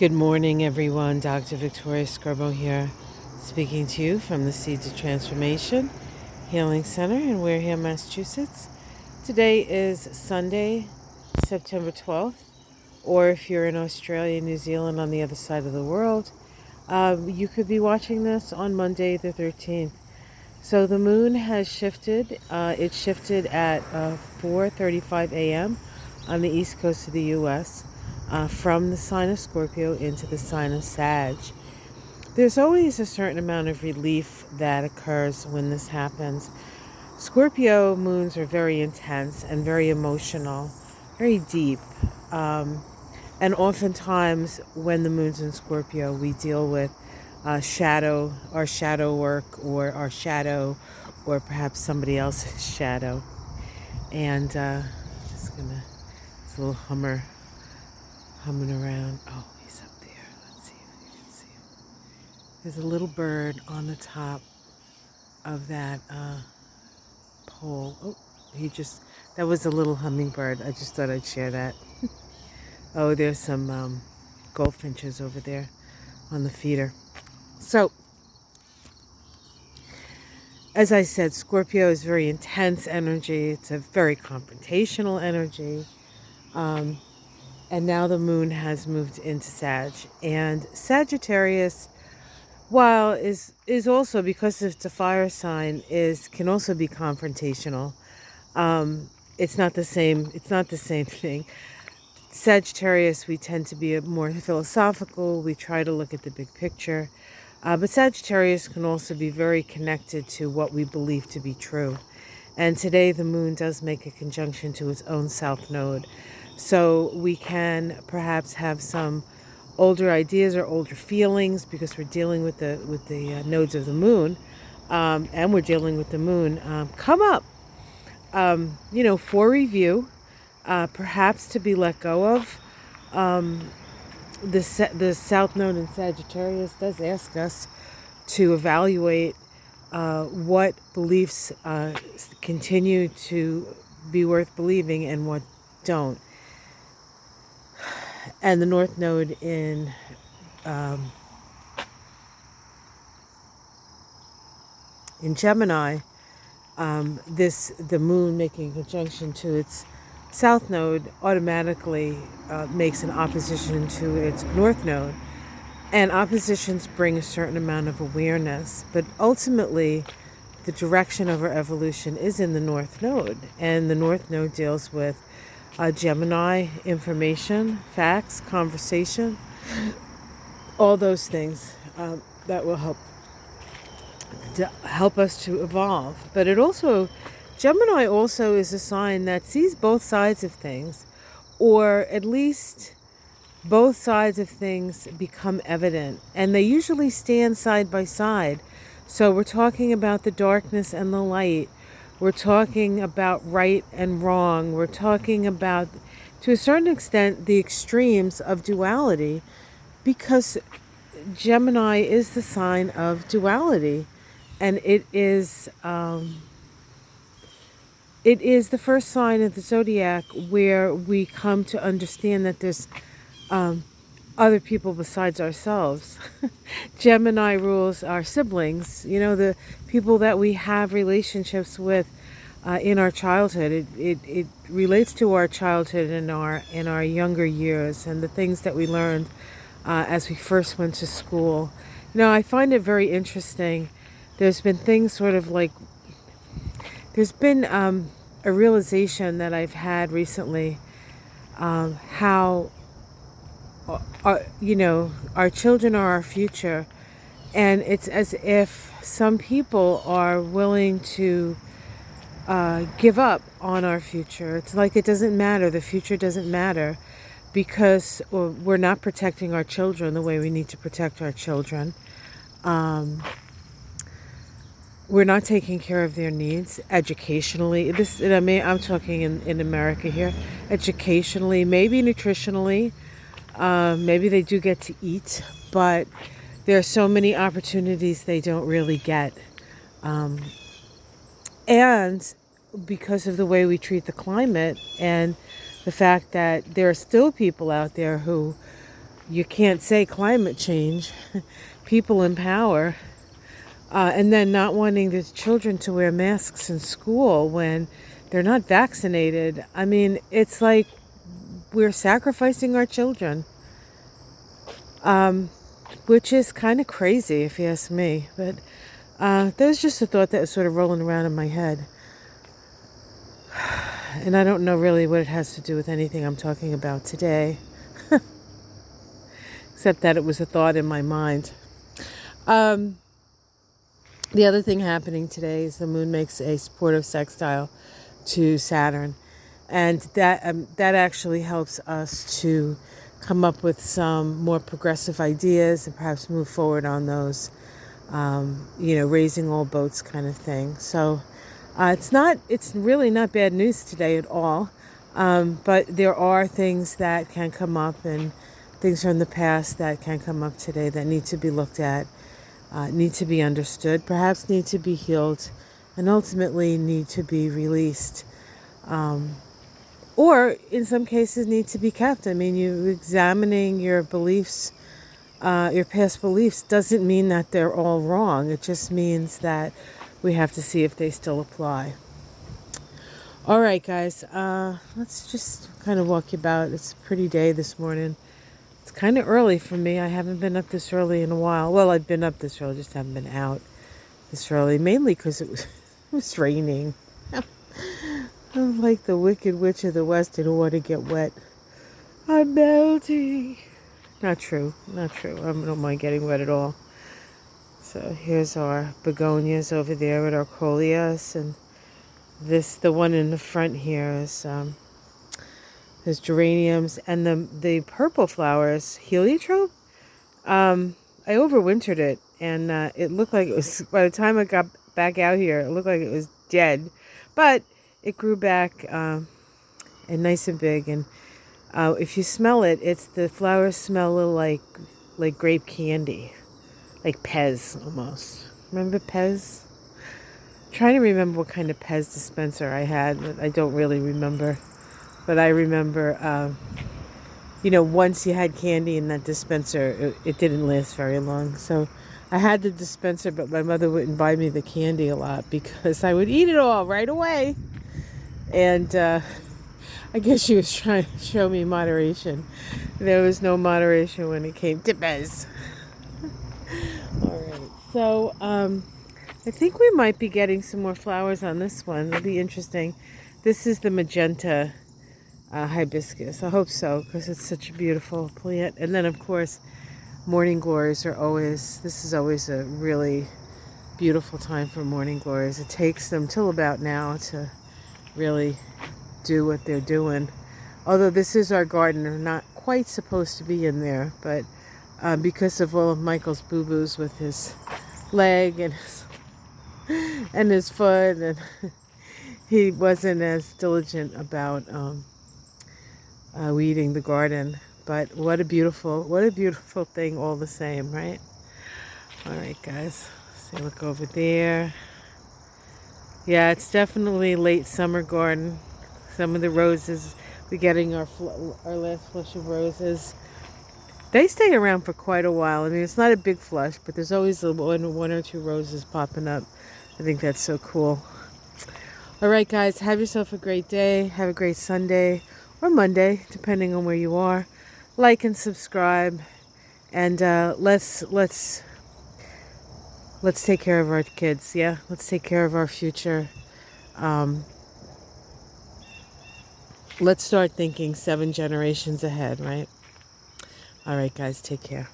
Good morning, everyone. Dr. Victoria Scrubbo here, speaking to you from the Seeds of Transformation Healing Center in Wareham, Massachusetts. Today is Sunday, September 12th, or if you're in Australia, New Zealand, on the other side of the world, you could be watching this on Monday the 13th. So the moon has shifted. It shifted at 4:35 a.m. on the east coast of the U.S. From the sign of Scorpio into the sign of Sag. There's always a certain amount of relief that occurs when this happens. Scorpio moons are very intense and very emotional, very deep. And oftentimes when the moon's in Scorpio, we deal with our shadow work, or our shadow, or perhaps somebody else's shadow. And just gonna, this little hummer humming around. Oh, he's up there. Let's see if you can see him. There's a little bird on the top of that pole. Oh, that was a little hummingbird. I just thought I'd share that. Oh, there's some goldfinches over there on the feeder. So, as I said, Scorpio is very intense energy. It's a very confrontational energy. And now the moon has moved into Sag. And Sagittarius, while is also, because it's a fire sign, can also be confrontational. It's not the same thing. Sagittarius, we tend to be more philosophical. We try to look at the big picture. But Sagittarius can also be very connected to what we believe to be true. And today the moon does make a conjunction to its own south node. So we can perhaps have some older ideas or older feelings, because we're dealing with the nodes of the moon, and we're dealing with the moon, come up, for review, perhaps to be let go of. The South Node in Sagittarius does ask us to evaluate what beliefs continue to be worth believing and what don't. And the North Node in Gemini, the moon making a conjunction to its South Node automatically makes an opposition to its North Node. And oppositions bring a certain amount of awareness, but ultimately the direction of our evolution is in the North Node. And the North Node deals with Gemini, information, facts, conversation, all those things that will help us to evolve. But Gemini also is a sign that sees both sides of things, or at least both sides of things become evident, and they usually stand side by side. So we're talking about the darkness and the light. We're talking about right and wrong. We're talking about, to a certain extent, the extremes of duality, because Gemini is the sign of duality, and it is the first sign of the zodiac where we come to understand that there's other people besides ourselves. Gemini rules our siblings, the people that we have relationships with in our childhood. It relates to our childhood and in our younger years, and the things that we learned as we first went to school. I find it very interesting. There's been things there's been a realization that I've had recently, how our children are our future, and it's as if some people are willing to give up on our future. It's like it doesn't matter. The future doesn't matter, because we're not protecting our children the way we need to protect our children. We're not taking care of their needs educationally. I'm talking in America here. Educationally, maybe nutritionally, maybe they do get to eat, but there are so many opportunities they don't really get. And because of the way we treat the climate, and the fact that there are still people out there who you can't say climate change, people in power, and then not wanting the children to wear masks in school when they're not vaccinated. I mean, it's like we're sacrificing our children, which is kind of crazy if you ask me. But there's just a thought that was sort of rolling around in my head. And I don't know really what it has to do with anything I'm talking about today, except that it was a thought in my mind. The other thing happening today is the moon makes a supportive sextile to Saturn. And that actually helps us to come up with some more progressive ideas and perhaps move forward on those, raising all boats kind of thing. So it's really not bad news today at all. But there are things that can come up and things from the past that can come up today that need to be looked at, need to be understood, perhaps need to be healed, and ultimately need to be released. Or in some cases need to be kept. I mean, you examining your beliefs, your past beliefs doesn't mean that they're all wrong. It just means that we have to see if they still apply. All right, guys, let's just kind of walk you about. It's a pretty day this morning. It's kind of early for me. I haven't been up this early in a while. Well, I've been up this early, just haven't been out this early, mainly because it was raining. I'm like the Wicked Witch of the West. I don't want to get wet. I'm melting. Not true. Not true. I don't mind getting wet at all. So here's our begonias over there with our coleus, and the one in the front here is there's geraniums, and the purple flowers, heliotrope. I overwintered it, and it looked like it was, by the time I got back out here, it looked like it was dead, but it grew back and nice and big. And if you smell it, the flowers smell a little like grape candy, like Pez almost. Remember Pez? I'm trying to remember what kind of Pez dispenser I had, but I don't really remember. But I remember, once you had candy in that dispenser, it didn't last very long. So I had the dispenser, but my mother wouldn't buy me the candy a lot because I would eat it all right away. And I guess she was trying to show me moderation. There was no moderation when it came to Bez. All right. So I think we might be getting some more flowers on this one. It'll be interesting. This is the magenta hibiscus. I hope so, because it's such a beautiful plant. And then, of course, morning glories this is always a really beautiful time for morning glories. It takes them till about now to really do what they're doing. Although this is our garden, they're not quite supposed to be in there, but because of all of Michael's boo-boos with his leg and his foot, and he wasn't as diligent about weeding the garden. But what a beautiful thing all the same, right? All right, guys. So look over there. Yeah, it's definitely late summer garden. Some of the roses, we're getting our last flush of roses. They stay around for quite a while. I mean, it's not a big flush, but there's always one or two roses popping up. I think that's so cool. All right, guys, have yourself a great day. Have a great Sunday or Monday, depending on where you are. Like and subscribe, and let's take care of our kids. Yeah, let's take care of our future. Let's start thinking 7 generations ahead, right? All right, guys, take care.